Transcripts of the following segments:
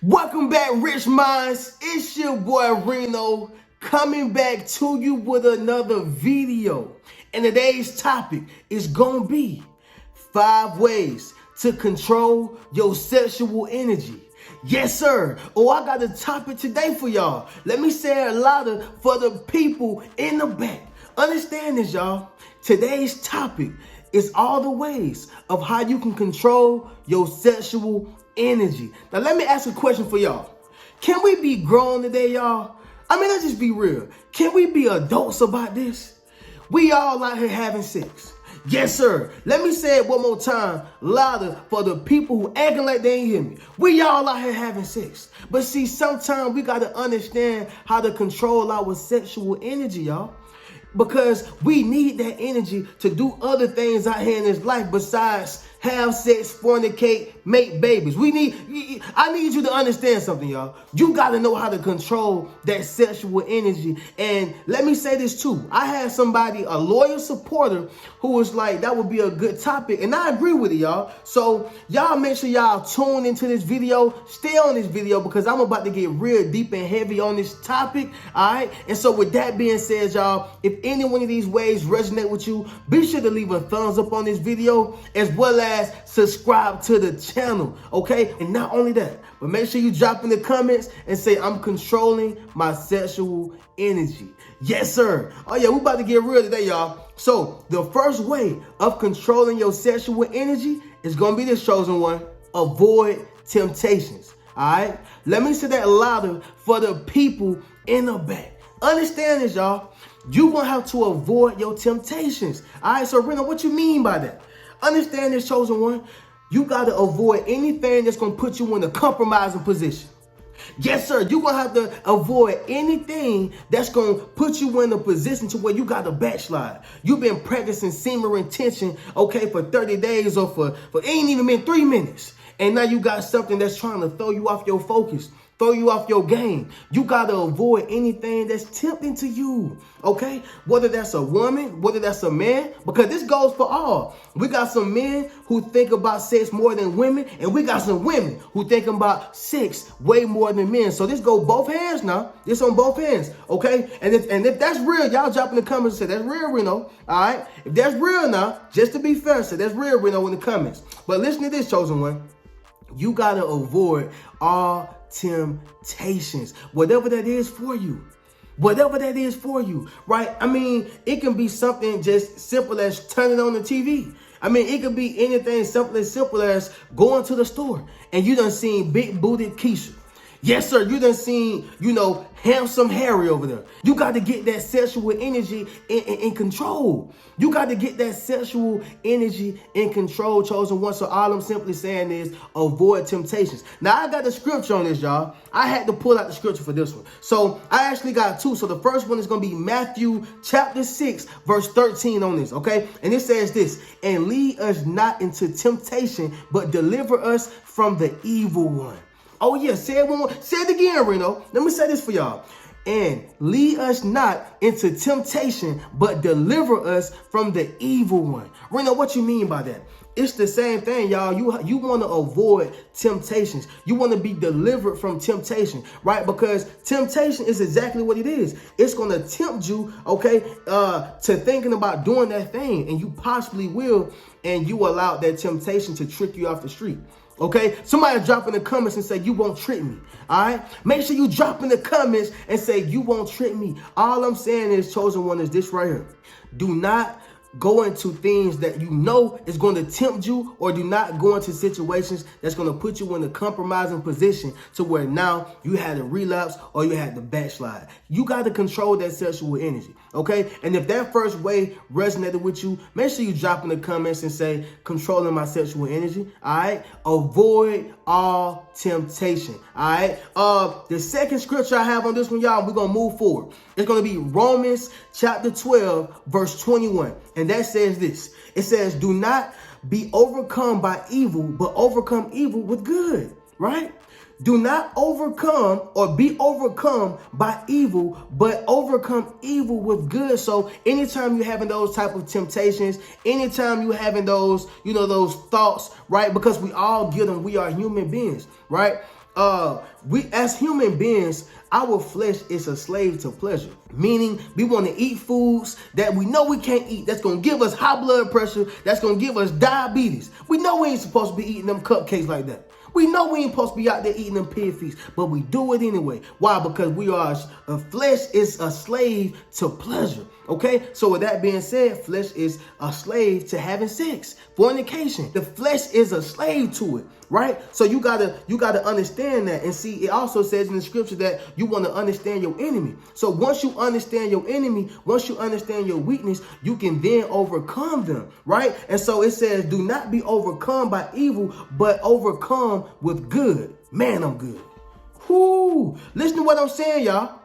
Welcome back, Rich Minds. It's your boy Reno coming back to you with another video. And today's topic is gonna be 5 ways to control your sexual energy. Yes, sir. Oh, I got a topic today for y'all. Let me say it louder for the people in the back. Understand this, y'all. Today's topic is all the ways of how you can control your sexual energy. Now, let me ask a question for y'all. Can we be grown today, y'all? I mean, let's just be real. Can we be adults about this? We all out here having sex. Yes, sir. Let me say it one more time, louder for the people who acting like they ain't hear me. We all out here having sex. But see, sometimes we got to understand how to control our sexual energy, y'all. Because we need that energy to do other things out here in this life besides have sex, fornicate, make babies. I need you to understand something, y'all. You got to know how to control that sexual energy. And let me say this too. I had somebody, a loyal supporter, who was like, that would be a good topic. And I agree with it, y'all. So y'all make sure y'all tune into this video. Stay on this video because I'm about to get real deep and heavy on this topic. All right. And so with that being said, y'all, if any one of these ways resonate with you, be sure to leave a thumbs up on this video as well as subscribe to the channel, okay? And not only that, but make sure you drop in the comments and say, I'm controlling my sexual energy. Yes, sir. Oh, yeah, we about to get real today, y'all. So the first way of controlling your sexual energy is going to be this, chosen one. Avoid temptations, all right? Let me say that louder for the people in the back. Understand this, y'all. You're going to have to avoid your temptations. All right, so Reno, what you mean by that? Understand this, chosen one. You got to avoid anything that's going to put you in a compromising position. Yes, sir. You're going to have to avoid anything that's going to put you in a position to where you got to backslide. You've been practicing semen retention, okay, for 30 days or for it ain't even been 3 minutes. And now you got something that's trying to throw you off your focus, throw you off your game. You got to avoid anything that's tempting to you, okay? Whether that's a woman, whether that's a man, because this goes for all. We got some men who think about sex more than women, and we got some women who think about sex way more than men. So this go both hands now. This on both hands, okay? And if that's real, y'all drop in the comments and say, that's real, Reno, all right? If that's real now, just to be fair, say that's real, Reno, in the comments. But listen to this, chosen one. You got to avoid all temptations, whatever that is for you. Whatever that is for you, right? I mean, it can be something just simple as turning on the TV. I mean, it could be anything simple as going to the store and you done seen big booted Keisha. Yes, sir. You done seen, handsome Harry over there. You got to get that sexual energy in control. You got to get that sexual energy in control, chosen one. So all I'm simply saying is avoid temptations. Now, I got the scripture on this, y'all. I had to pull out the scripture for this one. So I actually got 2. So the first one is going to be Matthew chapter 6, verse 13 on this, okay? And it says this, and lead us not into temptation, but deliver us from the evil one. Oh, yeah. Say it one more. Say it again, Reno. Let me say this for y'all. And lead us not into temptation, but deliver us from the evil one. Reno, what you mean by that? It's the same thing, y'all. You want to avoid temptations. You want to be delivered from temptation, right? Because temptation is exactly what it is. It's going to tempt you, okay, to thinking about doing that thing. And you possibly will. And you allow that temptation to trick you off the street. Okay, somebody drop in the comments and say, you won't trick me. All right, make sure you drop in the comments and say, you won't trick me. All I'm saying is, chosen one, is this right here. Do not go into things that you know is going to tempt you, or do not go into situations that's going to put you in a compromising position to where now you had a relapse or you had to backslide. You got to control that sexual energy, okay? And if that first way resonated with you, make sure you drop in the comments and say, controlling my sexual energy, all right? Avoid all temptation, all right? The second scripture I have on this one, y'all, we're going to move forward. It's going to be Romans chapter 12, verse 21. And that says this. It says, do not be overcome by evil, but overcome evil with good, right? Do not overcome or be overcome by evil, but overcome evil with good. So anytime you're having those type of temptations, anytime you're having those, those thoughts, right? Because we all get them. We are human beings, right? We as human beings, our flesh is a slave to pleasure. Meaning we want to eat foods that we know we can't eat. That's going to give us high blood pressure. That's going to give us diabetes. We know we ain't supposed to be eating them cupcakes like that. We know we ain't supposed to be out there eating them pig feasts, but we do it anyway. Why? Because flesh is a slave to pleasure. Okay? So with that being said, flesh is a slave to having sex, fornication. The flesh is a slave to it, right? So you gotta understand that. And see, it also says in the scripture that you want to understand your enemy. So once you understand your enemy, once you understand your weakness, you can then overcome them, right? And so it says, do not be overcome by evil, but overcome with good. Man, I'm good. Whoo! Listen to what I'm saying, y'all.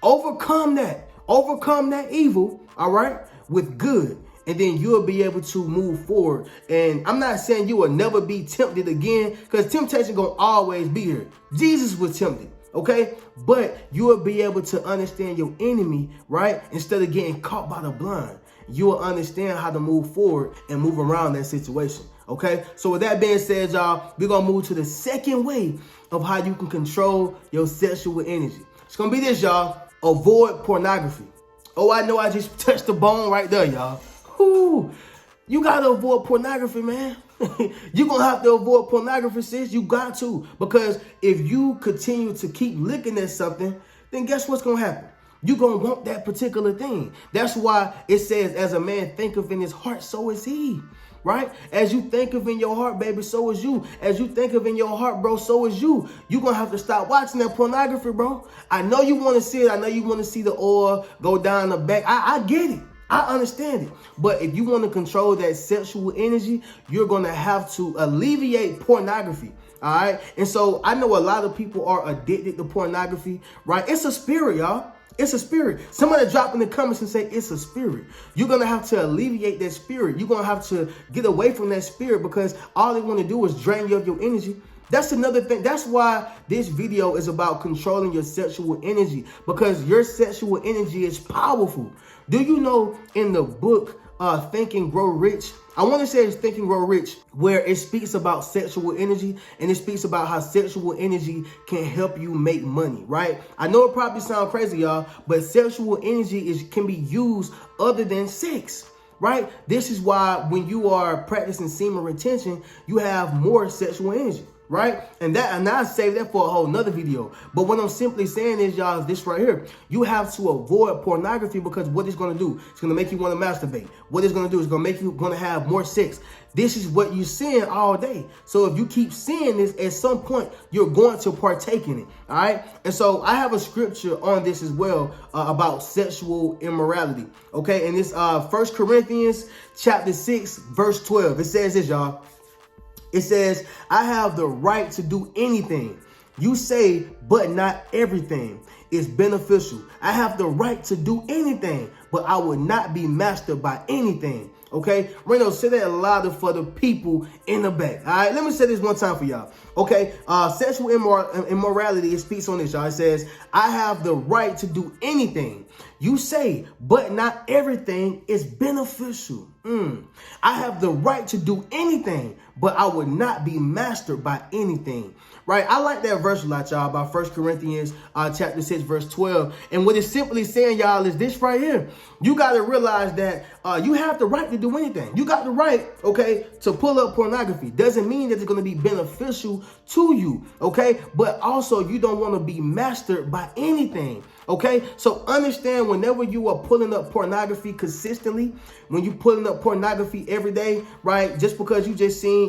Overcome that evil, all right, with good. And then you'll be able to move forward. And I'm not saying you will never be tempted again, because temptation gonna always be here. Jesus was tempted, okay? But you will be able to understand your enemy, right? Instead of getting caught by the blind, you will understand how to move forward and move around that situation, okay? So with that being said, y'all, we're gonna move to the second way of how you can control your sexual energy. It's gonna be this, y'all. Avoid pornography. Oh, I know I just touched the bone right there, y'all. Whoo. You gotta avoid pornography, man. You're gonna have to avoid pornography, sis. You got to. Because if you continue to keep looking at something, then guess what's gonna happen? You're gonna want that particular thing. That's why it says, as a man thinketh in his heart, so is he. Right? As you think of in your heart, baby, so is you. As you think of in your heart, bro, so is you. You're going to have to stop watching that pornography, bro. I know you want to see it. I know you want to see the oil go down the back. I get it. I understand it. But if you want to control that sexual energy, you're going to have to alleviate pornography. All right. And so I know a lot of people are addicted to pornography, right? It's a spirit, y'all. It's a spirit. Somebody drop in the comments and say it's a spirit. You're going to have to alleviate that spirit. You're going to have to get away from that spirit, because all they want to do is drain you of your energy. That's another thing. That's why this video is about controlling your sexual energy, because your sexual energy is powerful. Do you know in the book Think and Grow Rich, I want to say it's Think and Grow Rich, where it speaks about sexual energy, and it speaks about how sexual energy can help you make money, right? I know it probably sounds crazy, y'all, but sexual energy can be used other than sex, right? This is why when you are practicing semen retention, you have more sexual energy, right? And I'll save that for a whole nother video. But what I'm simply saying is, y'all, is this right here. You have to avoid pornography, because what it's going to do, it's going to make you want to masturbate. What it's going to do is going to make you want to have more sex. This is what you're seeing all day. So if you keep seeing this, at some point, you're going to partake in it, all right? And so I have a scripture on this as well about sexual immorality, okay? And it's 1 Corinthians chapter 6, verse 12. It says this, y'all. It says, I have the right to do anything. You say, but not everything is beneficial. I have the right to do anything, but I will not be mastered by anything. Okay, Reno, say that louder for the people in the back. All right, let me say this one time for y'all. Okay, sexual immorality, it speaks on this, y'all. It says, I have the right to do anything. You say, but not everything is beneficial. I have the right to do anything, but I would not be mastered by anything. Right? I like that verse a lot, y'all, about 1 Corinthians chapter 6, verse 12. And what it's simply saying, y'all, is this right here. You got to realize that you have the right to do anything. You got the right, okay, to pull up pornography. Doesn't mean that it's going to be beneficial to you, okay? But also, you don't want to be mastered by anything. Okay, so understand, whenever you are pulling up pornography consistently, when you pulling up pornography every day, right? Just because you just seen,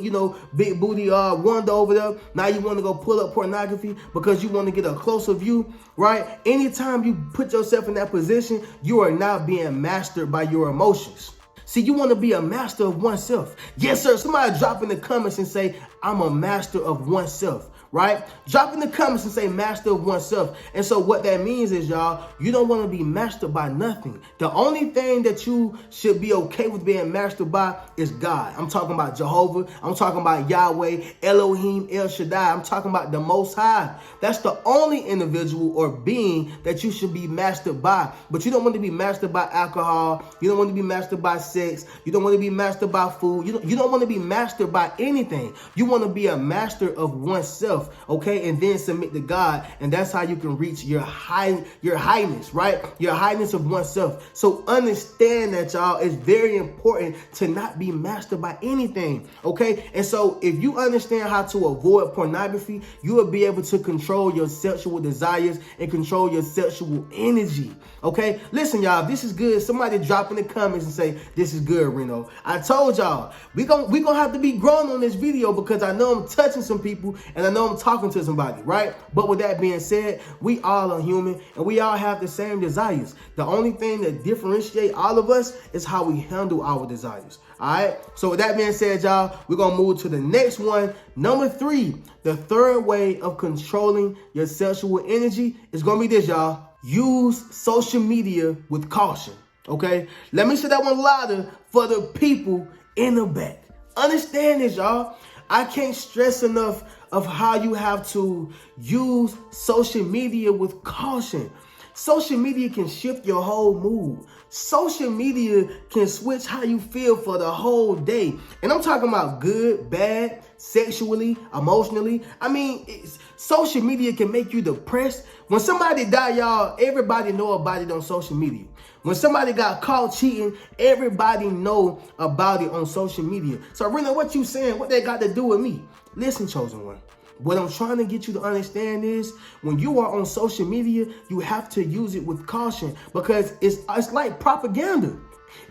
big booty Wanda over there, now you want to go pull up pornography because you want to get a closer view, right? Anytime you put yourself in that position, you are now being mastered by your emotions. See, you want to be a master of oneself. Yes, sir. Somebody drop in the comments and say, I'm a master of oneself. Right? Drop in the comments and say master of oneself. And so what that means is, y'all, you don't want to be mastered by nothing. The only thing that you should be okay with being mastered by is God. I'm talking about Jehovah. I'm talking about Yahweh, Elohim, El Shaddai. I'm talking about the Most High. That's the only individual or being that you should be mastered by. But you don't want to be mastered by alcohol. You don't want to be mastered by sex. You don't want to be mastered by food. You don't want to be mastered by anything. You want to be a master of oneself. oneself, okay, and then submit to God, and that's how you can reach your highness, right? Your highness of oneself. So understand that, y'all, it's very important to not be mastered by anything, okay? And so if you understand how to avoid pornography, you will be able to control your sexual desires and control your sexual energy, okay? Listen, y'all, if this is good, somebody drop in the comments and say, this is good, Reno. I told y'all, we gonna have to be grown on this video because I know I'm touching some people and I know I'm talking to somebody, right? But with that being said, we all are human and we all have the same desires. The only thing that differentiates all of us is how we handle our desires. All right. So with that being said, y'all, we're going to move to the next one. Number 3, the third way of controlling your sexual energy is going to be this, y'all. Use social media with caution. Okay. Let me say that one louder for the people in the back. Understand this, y'all. I can't stress enough of how you have to use social media with caution. Social media can shift your whole mood. Social media can switch how you feel for the whole day. And I'm talking about good, bad, sexually, emotionally. I mean, social media can make you depressed. When somebody die, y'all, everybody know about it on social media. When somebody got caught cheating, everybody know about it on social media. So, Reno, what you saying? What they got to do with me? Listen, chosen one. What I'm trying to get you to understand is when you are on social media, you have to use it with caution because it's like propaganda.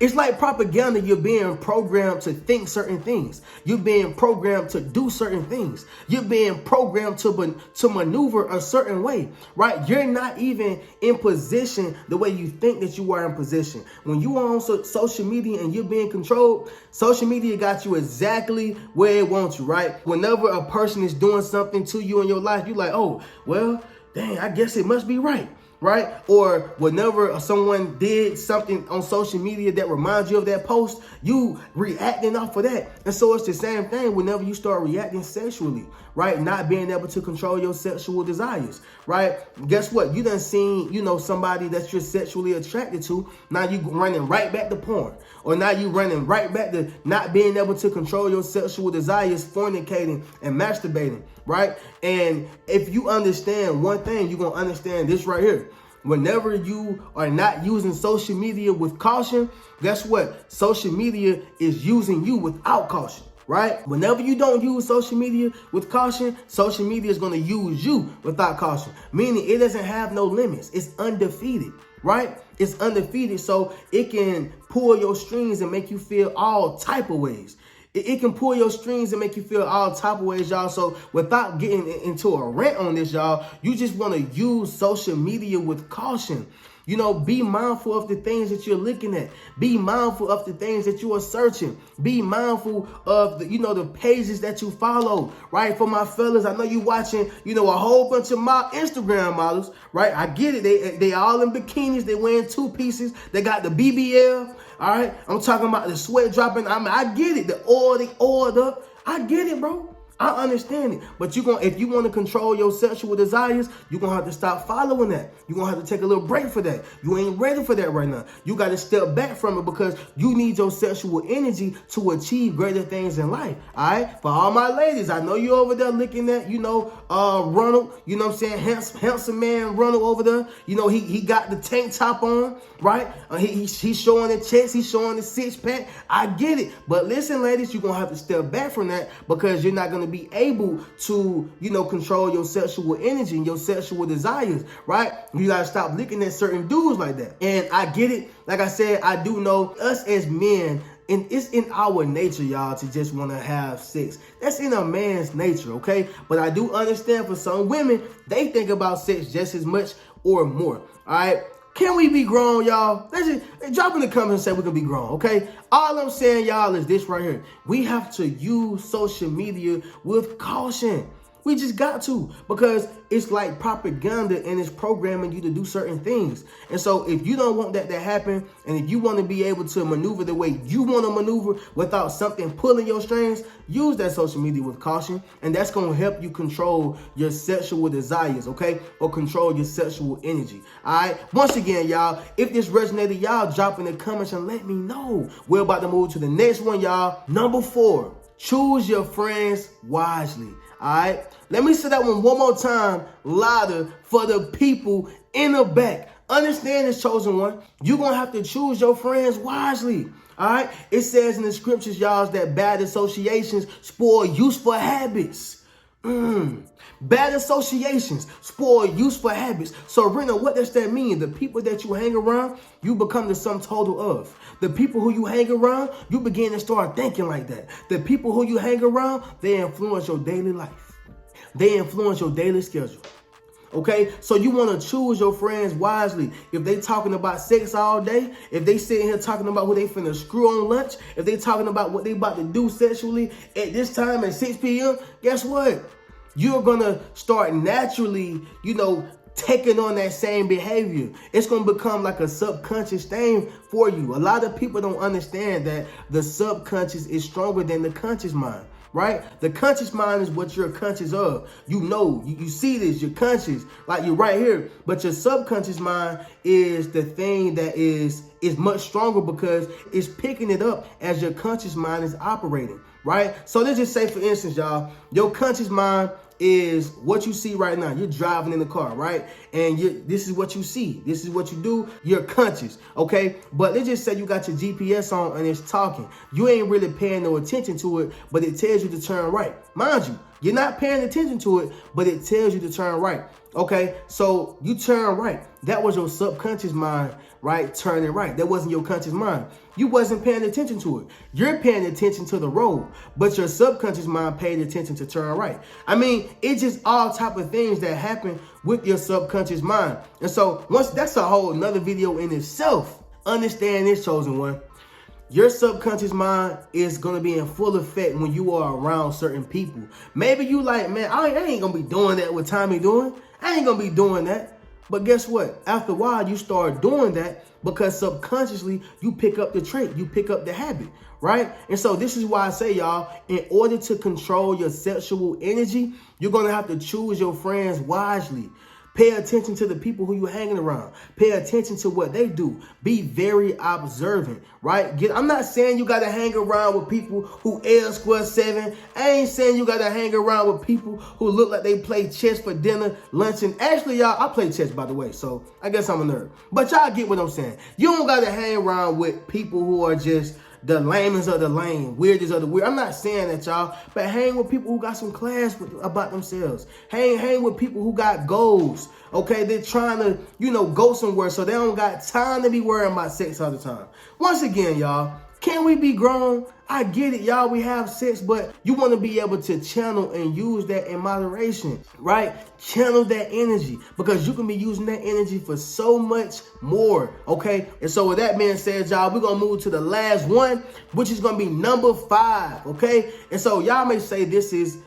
It's like propaganda. You're being programmed to think certain things. You're being programmed to do certain things. You're being programmed to maneuver a certain way, right? You're not even in position the way you think that you are in position. When you are on social media and you're being controlled, social media got you exactly where it wants you, right? Whenever a person is doing something to you in your life, you're like, oh, well, dang, I guess it must be right. Right? Or whenever someone did something on social media that reminds you of that post, you reacting off of that. And so it's the same thing whenever you start reacting sexually, right? Not being able to control your sexual desires, right? Guess what? You done seen, somebody that you're sexually attracted to. Now you running right back to porn. Or now you running right back to not being able to control your sexual desires, fornicating and masturbating, right? And if you understand one thing, you're going to understand this right here. Whenever you are not using social media with caution, guess what? Social media is using you without caution, right? Whenever you don't use social media with caution, social media is going to use you without caution, meaning it doesn't have no limits. It's undefeated, right? It's undefeated, so it can pull your strings and make you feel all type of ways. It can pull your strings and make you feel all type of ways, y'all. So without getting into a rant on this, y'all, you just want to use social media with caution. Be mindful of the things that you're looking at. Be mindful of the things that you are searching. Be mindful of the pages that you follow, right? For my fellas, I know you watching, a whole bunch of my Instagram models, right? I get it. They all in bikinis. They wearing 2 pieces. They got the BBL. All right. I'm talking about the sweat dropping. I get it. The oiled up. I get it, bro. I understand it. But if you want to control your sexual desires, you're going to have to stop following that. You're going to have to take a little break for that. You ain't ready for that right now. You got to step back from it because you need your sexual energy to achieve greater things in life. All right. For all my ladies, I know you over there looking at, Ronald, what I'm saying? Handsome man Ronald over there. He got the tank top on, right? He's showing the chest. He's showing the 6-pack. I get it. But listen, ladies, you're going to have to step back from that because you're not going to be able to, control your sexual energy and your sexual desires, right? You got to stop looking at certain dudes like that. And I get it. Like I said, I do know us as men, and it's in our nature, y'all, to just want to have sex. That's in a man's nature, okay? But I do understand for some women, they think about sex just as much or more, all right? Can we be grown, y'all? Let's just drop in the comments and say we can be grown, okay? All I'm saying, y'all, is this right here. We have to use social media with caution. We just got to, because it's like propaganda and it's programming you to do certain things. And so if you don't want that to happen, and if you want to be able to maneuver the way you want to maneuver without something pulling your strings, use that social media with caution. And that's going to help you control your sexual desires, okay? Or control your sexual energy, all right? Once again, y'all, if this resonated, y'all drop in the comments and let me know. We're about to move to the next one, y'all. Number 4, choose your friends wisely. All right. Let me say that one more time, louder, for the people in the back. Understand this, chosen one. You're going to have to choose your friends wisely. All right. It says in the scriptures, y'all, that bad associations spoil useful habits. Bad associations spoil useful habits. So, Rena, what does that mean? The people that you hang around, you become the sum total of. The people who you hang around, you begin to start thinking like that. The people who you hang around, they influence your daily life. They influence your daily schedule. Okay, so you want to choose your friends wisely. If they talking about sex all day, if they sitting here talking about who they finna screw on lunch, if they talking about what they about to do sexually at this time at 6 p.m., guess what? You're going to start naturally, taking on that same behavior. It's going to become like a subconscious thing for you. A lot of people don't understand that the subconscious is stronger than the conscious mind. Right? The conscious mind is what you're conscious of. You see this, you're conscious, like you're right here. But your subconscious mind is the thing that is much stronger because it's picking it up as your conscious mind is operating. Right? So let's just say, for instance, y'all, your conscious mind is what you see right now. You're driving in the car, right? And this is what you see. This is what you do. You're conscious, okay? But let's just say you got your GPS on and it's talking. You ain't really paying no attention to it, but it tells you to turn right. Mind you, you're not paying attention to it, but it tells you to turn right. Okay, so you turn right. That was your subconscious mind, right? Turning right. That wasn't your conscious mind. You wasn't paying attention to it. You're paying attention to the road, but your subconscious mind paid attention to turn right. I mean, it's just all type of things that happen with your subconscious mind. And so once that's a whole another video in itself. Understand this, chosen one. Your subconscious mind is going to be in full effect when you are around certain people. Maybe you like, man, I ain't going to be doing that what Tommy doing. I ain't going to be doing that. But guess what? After a while, you start doing that because subconsciously you pick up the trait. You pick up the habit, right? And so this is why I say, y'all, in order to control your sexual energy, you're going to have to choose your friends wisely. Pay attention to the people who you're hanging around. Pay attention to what they do. Be very observant, right? I'm not saying you got to hang around with people who L²7. I ain't saying you got to hang around with people who look like they play chess for dinner, lunch, and actually, y'all, I play chess, by the way, so I guess I'm a nerd. But y'all get what I'm saying. You don't got to hang around with people who are just the lamest of the lame, weirdest of the weird. I'm not saying that, y'all, but hang with people who got some class about themselves. Hang with people who got goals. Okay, they're trying to, go somewhere, so they don't got time to be worrying about sex all the time. Once again, y'all, can we be grown? I get it, y'all, we have sex, but you want to be able to channel and use that in moderation, right? Channel that energy because you can be using that energy for so much more, okay? And so with that being said, y'all, we're going to move to the last one, which is going to be number 5, okay? And so y'all may say this is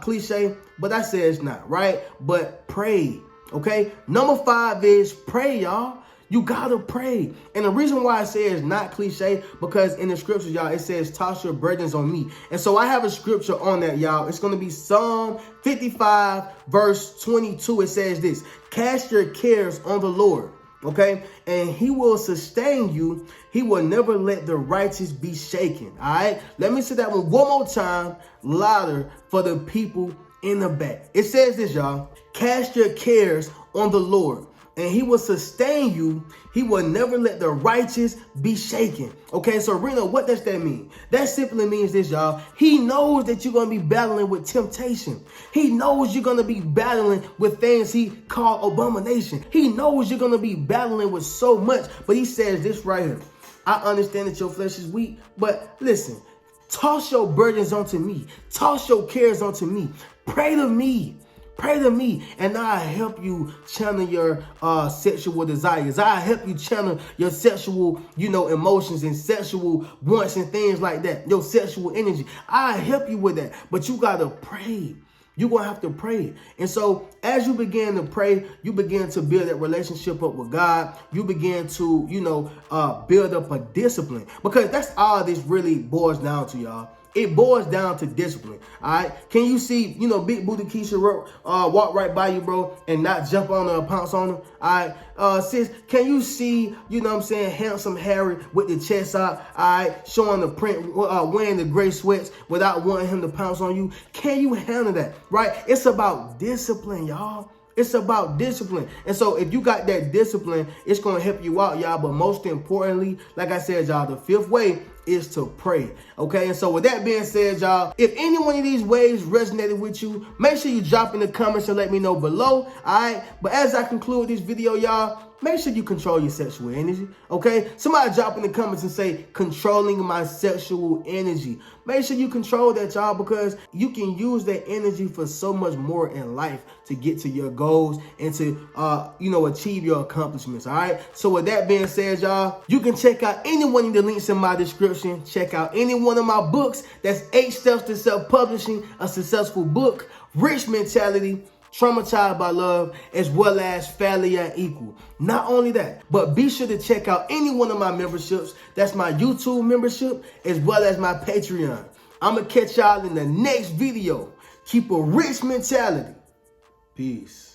cliche, but I say it's not, right? But pray, okay? Number 5 is pray, y'all. You gotta pray. And the reason why I say it's not cliche, because in the scriptures, y'all, it says, toss your burdens on me. And so I have a scripture on that, y'all. It's gonna be Psalm 55, verse 22. It says this: cast your cares on the Lord, okay? And he will sustain you. He will never let the righteous be shaken, all right? Let me say that one more time, louder, for the people in the back. It says this, y'all: cast your cares on the Lord, and he will sustain you. He will never let the righteous be shaken. Okay, so Reno, what does that mean? That simply means this, y'all. He knows that you're going to be battling with temptation. He knows you're going to be battling with things he called abomination. He knows you're going to be battling with so much. But he says this right here: I understand that your flesh is weak, but listen, toss your burdens onto me. Toss your cares onto me. Pray to me. Pray to me, and I'll help you channel your sexual desires. I'll help you channel your sexual, emotions and sexual wants and things like that. Your sexual energy. I'll help you with that. But you got to pray. You're going to have to pray. And so as you begin to pray, you begin to build that relationship up with God. You begin to, build up a discipline. Because that's all this really boils down to, y'all. It boils down to discipline, all right? Can you see, Big Booty Keisha walk right by you, bro, and not jump on her or pounce on her, all right? Sis, can you see, handsome Harry with the chest out, all right, showing the print, wearing the gray sweats without wanting him to pounce on you? Can you handle that, right? It's about discipline, y'all. It's about discipline. And so if you got that discipline, it's going to help you out, y'all. But most importantly, like I said, y'all, the fifth way is to pray. Okay. And so with that being said, y'all, if any one of these ways resonated with you, make sure you drop in the comments and let me know below. All right. But as I conclude this video, y'all, make sure you control your sexual energy, okay? Somebody drop in the comments and say, controlling my sexual energy. Make sure you control that, y'all, because you can use that energy for so much more in life to get to your goals and to, achieve your accomplishments, all right? So with that being said, y'all, you can check out any one of the links in my description. Check out any one of my books. That's 8 Steps to Self-Publishing a Successful Book, Rich Mentality, Traumatized by Love, as well as Fairly Unequal. Not only that, but be sure to check out any one of my memberships. That's my YouTube membership, as well as my Patreon. I'm going to catch y'all in the next video. Keep a rich mentality. Peace.